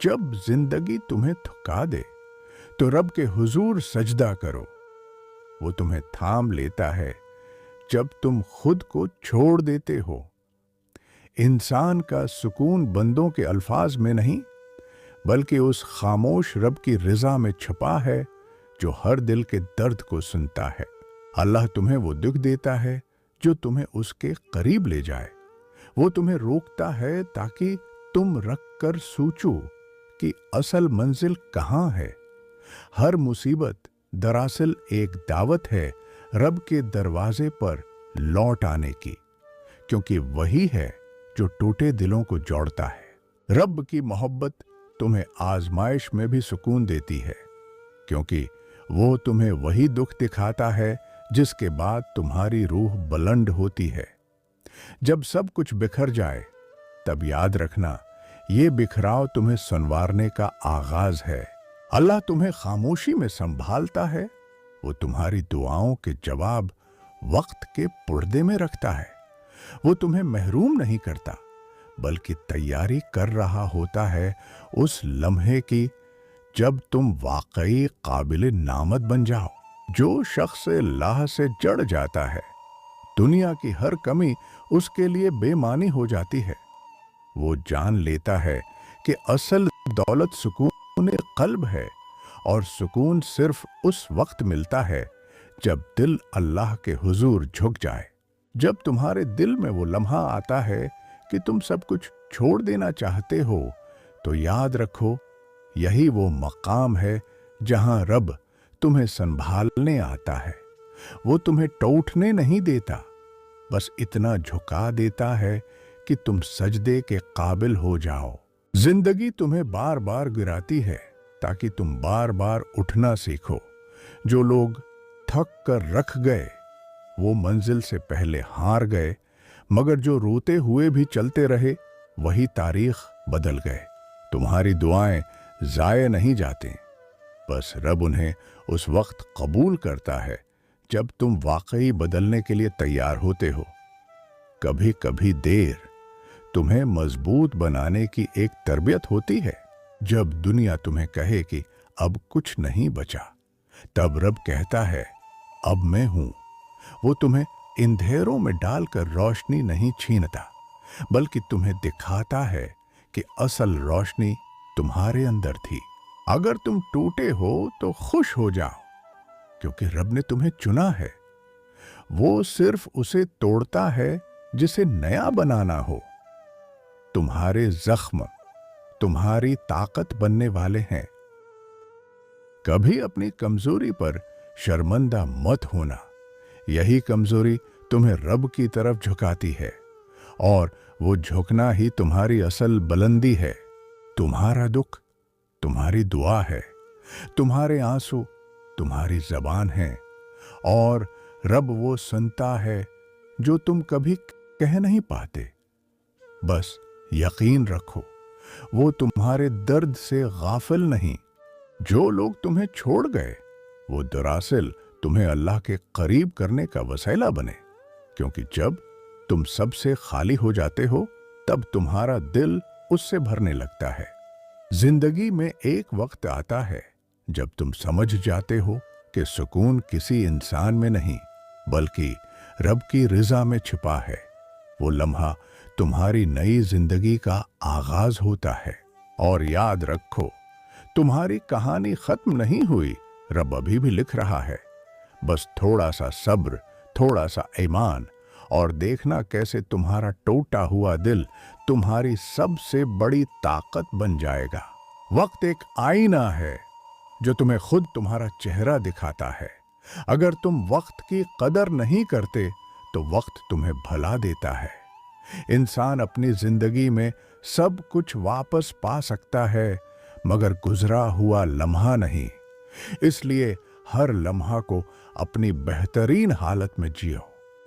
جب زندگی تمہیں تھکا دے تو رب کے حضور سجدہ کرو، وہ تمہیں تھام لیتا ہے جب تم خود کو چھوڑ دیتے ہو۔ انسان کا سکون بندوں کے الفاظ میں نہیں بلکہ اس خاموش رب کی رضا میں چھپا ہے جو ہر دل کے درد کو سنتا ہے۔ اللہ تمہیں وہ دکھ دیتا ہے جو تمہیں اس کے قریب لے جائے۔ وہ تمہیں روکتا ہے تاکہ تم رکھ کر سوچو کہ اصل منزل کہاں ہے۔ ہر مصیبت دراصل ایک دعوت ہے رب کے دروازے پر لوٹ آنے کی، کیونکہ وہی ہے جو ٹوٹے دلوں کو جوڑتا ہے۔ رب کی محبت تمہیں آزمائش میں بھی سکون دیتی ہے، کیونکہ وہ تمہیں وہی دکھ دکھاتا ہے جس کے بعد تمہاری روح بلند ہوتی ہے۔ جب سب کچھ بکھر جائے تب یاد رکھنا یہ بکھراؤ تمہیں سنوارنے کا آغاز ہے۔ اللہ تمہیں خاموشی میں سنبھالتا ہے، وہ تمہاری دعاؤں کے جواب وقت کے پردے میں رکھتا ہے۔ وہ تمہیں محروم نہیں کرتا بلکہ تیاری کر رہا ہوتا ہے اس لمحے کی جب تم واقعی قابل نامت بن جاؤ۔ جو شخص اللہ سے جڑ جاتا ہے دنیا کی ہر کمی اس کے لیے بے معنی ہو جاتی ہے۔ وہ جان لیتا ہے کہ اصل دولت سکون قلب ہے، اور سکون صرف اس وقت ملتا ہے جب دل اللہ کے حضور جھک جائے۔ جب تمہارے دل میں وہ لمحہ آتا ہے کہ تم سب کچھ چھوڑ دینا چاہتے ہو تو یاد رکھو یہی وہ مقام ہے جہاں رب تمہیں سنبھالنے آتا ہے۔ وہ تمہیں ٹوٹنے نہیں دیتا، بس اتنا جھکا دیتا ہے کہ تم سجدے کے قابل ہو جاؤ۔ زندگی تمہیں بار بار گراتی ہے تاکہ تم بار بار اٹھنا سیکھو۔ جو لوگ تھک کر رکھ گئے وہ منزل سے پہلے ہار گئے، مگر جو روتے ہوئے بھی چلتے رہے وہی تاریخ بدل گئے۔ تمہاری دعائیں ضائع نہیں جاتے، بس رب انہیں اس وقت قبول کرتا ہے جب تم واقعی بدلنے کے لیے تیار ہوتے ہو۔ کبھی کبھی دیر تمہیں مضبوط بنانے کی ایک تربیت ہوتی ہے۔ جب دنیا تمہیں کہے کہ اب کچھ نہیں بچا، تب رب کہتا ہے اب میں ہوں۔ وہ تمہیں اندھیروں میں ڈال کر روشنی نہیں چھینتا بلکہ تمہیں دکھاتا ہے کہ اصل روشنی تمہارے اندر تھی۔ اگر تم ٹوٹے ہو تو خوش ہو جاؤ، کیونکہ رب نے تمہیں چنا ہے۔ وہ صرف اسے توڑتا ہے جسے نیا بنانا ہو۔ تمہارے زخم تمہاری طاقت بننے والے ہیں۔ کبھی اپنی کمزوری پر شرمندہ مت ہونا، یہی کمزوری تمہیں رب کی طرف جھکاتی ہے، اور وہ جھکنا ہی تمہاری اصل بلندی ہے۔ تمہارا دکھ تمہاری دعا ہے، تمہارے آنسو تمہاری زبان ہے، اور رب وہ سنتا ہے جو تم کبھی کہہ نہیں پاتے۔ بس یقین رکھو وہ تمہارے درد سے غافل نہیں۔ جو لوگ تمہیں چھوڑ گئے وہ دراصل تمہیں اللہ کے قریب کرنے کا وسیلہ بنے، کیونکہ جب تم سب سے خالی ہو جاتے ہو تب تمہارا دل اس سے بھرنے لگتا ہے۔ زندگی میں ایک وقت آتا ہے جب تم سمجھ جاتے ہو کہ سکون کسی انسان میں نہیں بلکہ رب کی رضا میں چھپا ہے۔ وہ لمحہ تمہاری نئی زندگی کا آغاز ہوتا ہے۔ اور یاد رکھو تمہاری کہانی ختم نہیں ہوئی، رب ابھی بھی لکھ رہا ہے۔ بس تھوڑا سا صبر، تھوڑا سا ایمان، اور دیکھنا کیسے تمہارا ٹوٹا ہوا دل تمہاری سب سے بڑی طاقت بن جائے گا۔ وقت ایک آئینہ ہے جو تمہیں خود تمہارا چہرہ دکھاتا ہے۔ اگر تم وقت کی قدر نہیں کرتے تو وقت تمہیں بھلا دیتا ہے۔ انسان اپنی زندگی میں سب کچھ واپس پا سکتا ہے مگر گزرا ہوا لمحہ نہیں۔ اس لیے ہر لمحہ کو اپنی بہترین حالت میں جیو۔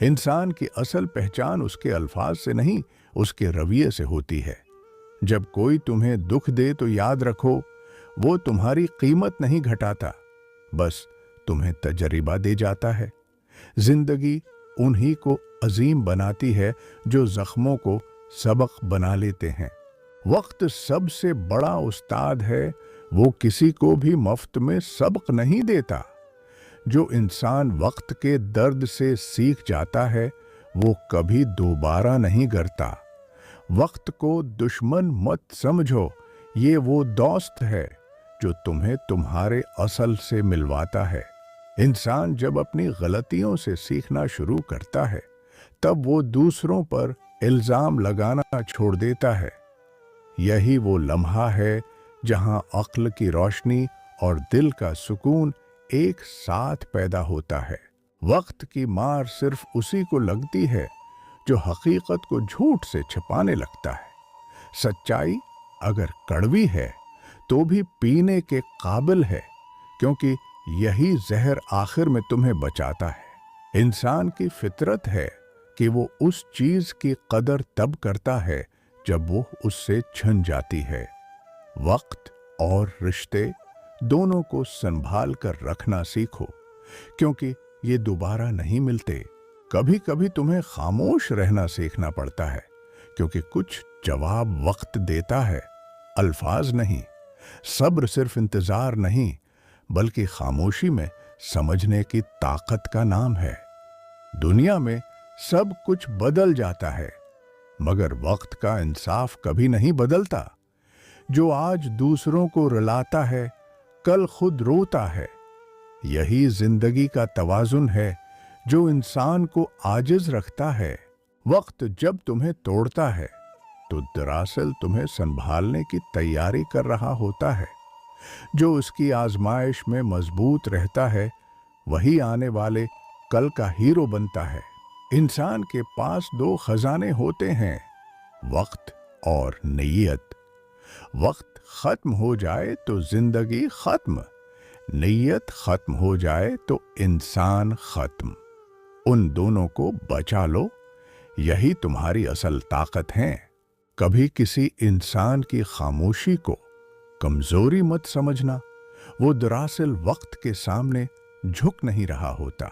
انسان کی اصل پہچان اس کے الفاظ سے نہیں، اس کے رویے سے ہوتی ہے۔ جب کوئی تمہیں دکھ دے تو یاد رکھو وہ تمہاری قیمت نہیں گھٹاتا، بس تمہیں تجربہ دے جاتا ہے۔ زندگی انہی کو عظیم بناتی ہے جو زخموں کو سبق بنا لیتے ہیں۔ वक्त सबसे बड़ा उस्ताद है, वो किसी को भी मुफ्त में सबक नहीं देता। जो इंसान वक्त के दर्द से सीख जाता है, वो कभी दोबारा नहीं करता। वक्त को दुश्मन मत समझो, ये वो दोस्त है जो तुम्हें तुम्हारे असल से मिलवाता है। इंसान जब अपनी गलतियों से सीखना शुरू करता है, तब वो दूसरों पर इल्जाम लगाना छोड़ देता है। यही वो लम्हा है जहां अक्ल की रोशनी और दिल का सुकून एक साथ पैदा होता है। वक्त की मार सिर्फ उसी को लगती है जो हकीकत को झूठ से छिपाने लगता है। सच्चाई अगर कड़वी है तो भी पीने के काबिल है, क्योंकि यही जहर आखिर में तुम्हें बचाता है। इंसान की फितरत है कि वो उस चीज की कदर तब करता है जब वो उससे छिन जाती है। वक्त और रिश्ते दोनों को संभाल कर रखना सीखो, क्योंकि ये दोबारा नहीं मिलते। कभी कभी तुम्हें खामोश रहना सीखना पड़ता है, क्योंकि कुछ जवाब वक्त देता है, अल्फाज नहीं। सब्र सिर्फ इंतजार नहीं, बल्कि खामोशी में समझने की ताकत का नाम है। दुनिया में सब कुछ बदल जाता है, मगर वक्त का इंसाफ कभी नहीं बदलता। जो आज दूसरों को रुलाता है, कल खुद रोता है। यही जिंदगी का तवाजुन है जो इंसान को आजिज रखता है। वक्त जब तुम्हें तोड़ता है, तो दरअसल तुम्हें संभालने की तैयारी कर रहा होता है। जो उसकी आजमाइश में मजबूत रहता है, वही आने वाले कल का हीरो बनता है। इंसान के पास दो खजाने होते हैं, वक्त और नीयत। वक्त खत्म हो जाए तो जिंदगी खत्म, नीयत खत्म हो जाए तो इंसान खत्म। उन दोनों को बचा लो, यही तुम्हारी असल ताकत है। कभी किसी इंसान की खामोशी को कमजोरी मत समझना। वो दरअसल वक्त के सामने झुक नहीं रहा होता,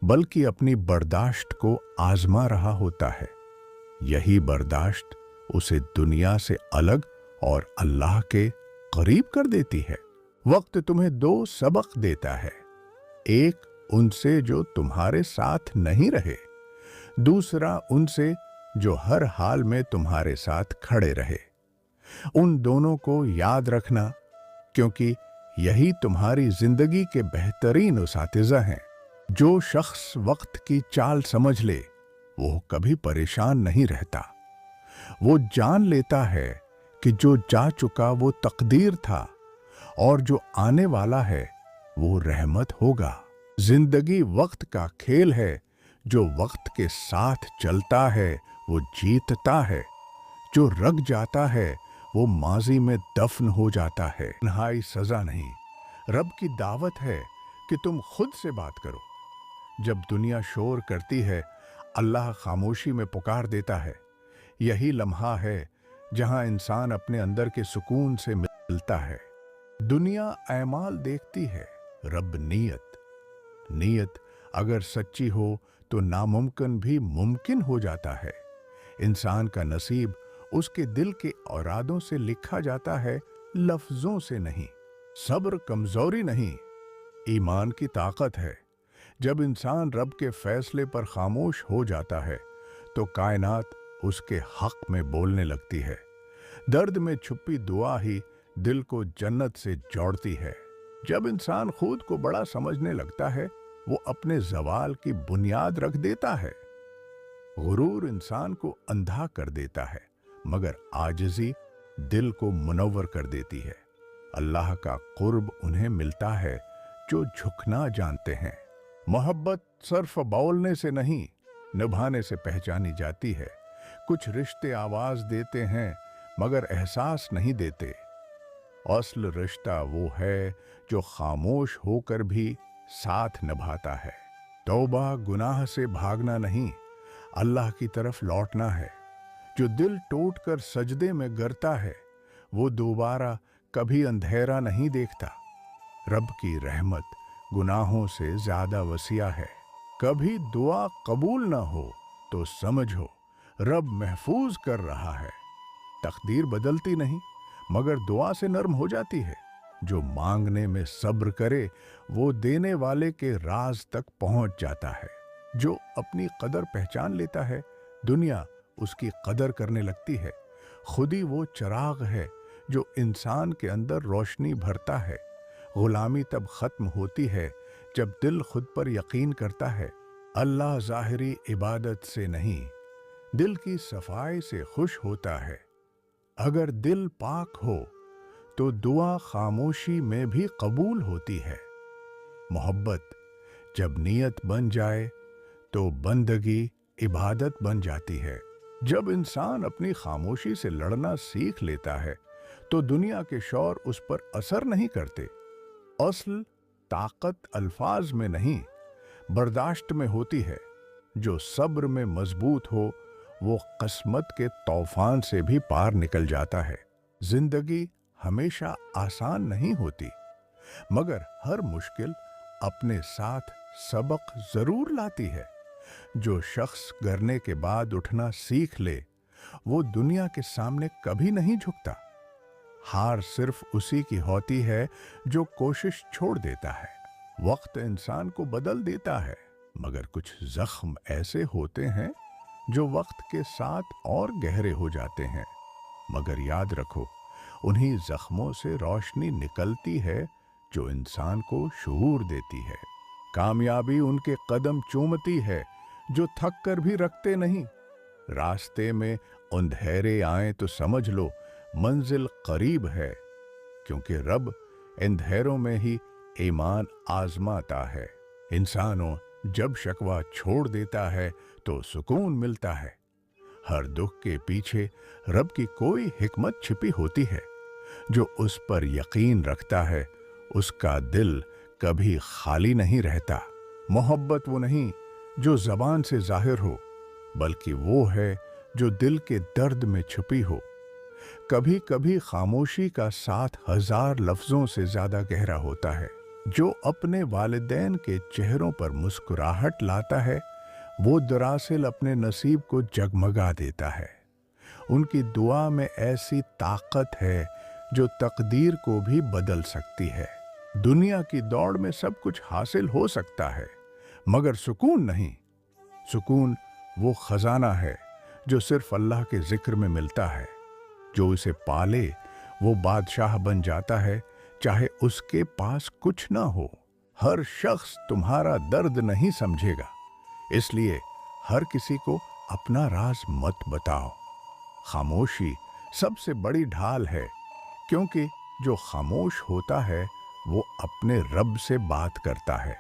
बल्कि अपनी बर्दाश्त को आजमा रहा होता है। यही बर्दाश्त उसे दुनिया से अलग और अल्लाह के करीब कर देती है। वक्त तुम्हें दो सबक देता है, एक उनसे जो तुम्हारे साथ नहीं रहे, दूसरा उनसे जो हर हाल में तुम्हारे साथ खड़े रहे। उन दोनों को याद रखना, क्योंकि यही तुम्हारी जिंदगी के बेहतरीन उसातिज़ा हैं। जो शख्स वक्त की चाल समझ ले, वो कभी परेशान नहीं रहता। वो जान लेता है कि जो जा चुका वो तकदीर था, और जो आने वाला है वो रहमत होगा। जिंदगी वक्त का खेल है, जो वक्त के साथ चलता है वो जीतता है। जो रग जाता है वो माजी में दफन हो जाता है। तन्हाई सजा नहीं, रब की दावत है कि तुम खुद से बात करो। जब दुनिया शोर करती है, अल्लाह खामोशी में पुकार देता है। यही लम्हा है जहां इंसान अपने अंदर के सुकून से मिलता है। दुनिया ऐमाल देखती है, रब नीयत। नीयत अगर सच्ची हो तो नामुमकिन भी मुमकिन हो जाता है। इंसान का नसीब उसके दिल के औरादों से लिखा जाता है, लफ्जों से नहीं। सब्र कमजोरी नहीं, ईमान की ताकत है। जब इंसान रब के फैसले पर खामोश हो जाता है, तो कायनात उसके हक में बोलने लगती है। दर्द में छुपी दुआ ही दिल को जन्नत से जोड़ती है। जब इंसान खुद को बड़ा समझने लगता है, वो अपने जवाल की बुनियाद रख देता है। गुरूर इंसान को अंधा कर देता है, मगर आजिज़ी दिल को मुनव्वर कर देती है। अल्लाह का कुर्ब उन्हें मिलता है जो झुकना जानते हैं। मोहब्बत सिर्फ बोलने से नहीं, निभाने से पहचानी जाती है। कुछ रिश्ते आवाज देते हैं, मगर एहसास नहीं देते। असल रिश्ता वो है जो खामोश होकर भी साथ निभाता है। तौबा गुनाह से भागना नहीं, अल्लाह की तरफ लौटना है। जो दिल टूट कर सजदे में गिरता है, वो दोबारा कभी अंधेरा नहीं देखता। रब की रहमत गुनाहों से ज्यादा वसिया है। कभी दुआ कबूल न हो तो समझो रब महफूज कर रहा है। तकदीर बदलती नहीं, मगर दुआ से नरम हो जाती है। जो मांगने में सब्र करे वो देने वाले के राज तक पहुंच जाता है। जो अपनी कदर पहचान लेता है, दुनिया उसकी कदर करने लगती है। खुद ही वो चिराग है जो इंसान के अंदर रोशनी भरता है। गुलामी तब खत्म होती है जब दिल खुद पर यकीन करता है। अल्लाह ज़ाहिरी इबादत से नहीं, दिल की सफाई से खुश होता है। अगर दिल पाक हो तो दुआ खामोशी में भी कबूल होती है। मोहब्बत जब नीयत बन जाए तो बंदगी इबादत बन जाती है। जब इंसान अपनी खामोशी से लड़ना सीख लेता है तो दुनिया के शौर उस पर असर नहीं करते। असल ताकत अल्फाज में नहीं, बर्दाश्त में होती है। जो सब्र में मजबूत हो वो किस्मत के तूफान से भी पार निकल जाता है। जिंदगी हमेशा आसान नहीं होती, मगर हर मुश्किल अपने साथ सबक जरूर लाती है। जो शख्स गिरने के बाद उठना सीख ले वो दुनिया के सामने कभी नहीं झुकता। हार सिर्फ उसी की होती है जो कोशिश छोड़ देता है। वक्त इंसान को बदल देता है, मगर कुछ जख्म ऐसे होते हैं जो वक्त के साथ और गहरे हो जाते हैं। मगर याद रखो, उन्हीं जख्मों से रोशनी निकलती है जो इंसान को शऊर देती है। कामयाबी उनके कदम चूमती है जो थक कर भी रखते नहीं। रास्ते में अंधेरे आए तो समझ लो मंजिल करीब है, क्योंकि रब अंधेरों में ही ईमान आजमाता है। इंसानों जब शकवा छोड़ देता है तो सुकून मिलता है। हर दुख के पीछे रब की कोई हिकमत छिपी होती है। जो उस पर यकीन रखता है उसका दिल कभी खाली नहीं रहता। मोहब्बत वो नहीं जो जबान से जाहिर हो, बल्कि वो है जो दिल के दर्द में छुपी हो। कभी कभी खामोशी का साथ 1000 लफ्जों से ज्यादा गहरा होता है। जो अपने वालिदैन के चेहरों पर मुस्कुराहट लाता है वो दरअसल अपने नसीब को जगमगा देता है। उनकी दुआ में ऐसी ताकत है जो तकदीर को भी बदल सकती है। दुनिया की दौड़ में सब कुछ हासिल हो सकता है, मगर सुकून नहीं। सुकून वो खजाना है जो सिर्फ अल्लाह के जिक्र में मिलता है। जो इसे पाले वो बादशाह बन जाता है, चाहे उसके पास कुछ ना हो। हर शख्स तुम्हारा दर्द नहीं समझेगा, इसलिए हर किसी को अपना राज मत बताओ। खामोशी सबसे बड़ी ढाल है, क्योंकि जो खामोश होता है वो अपने रब से बात करता है।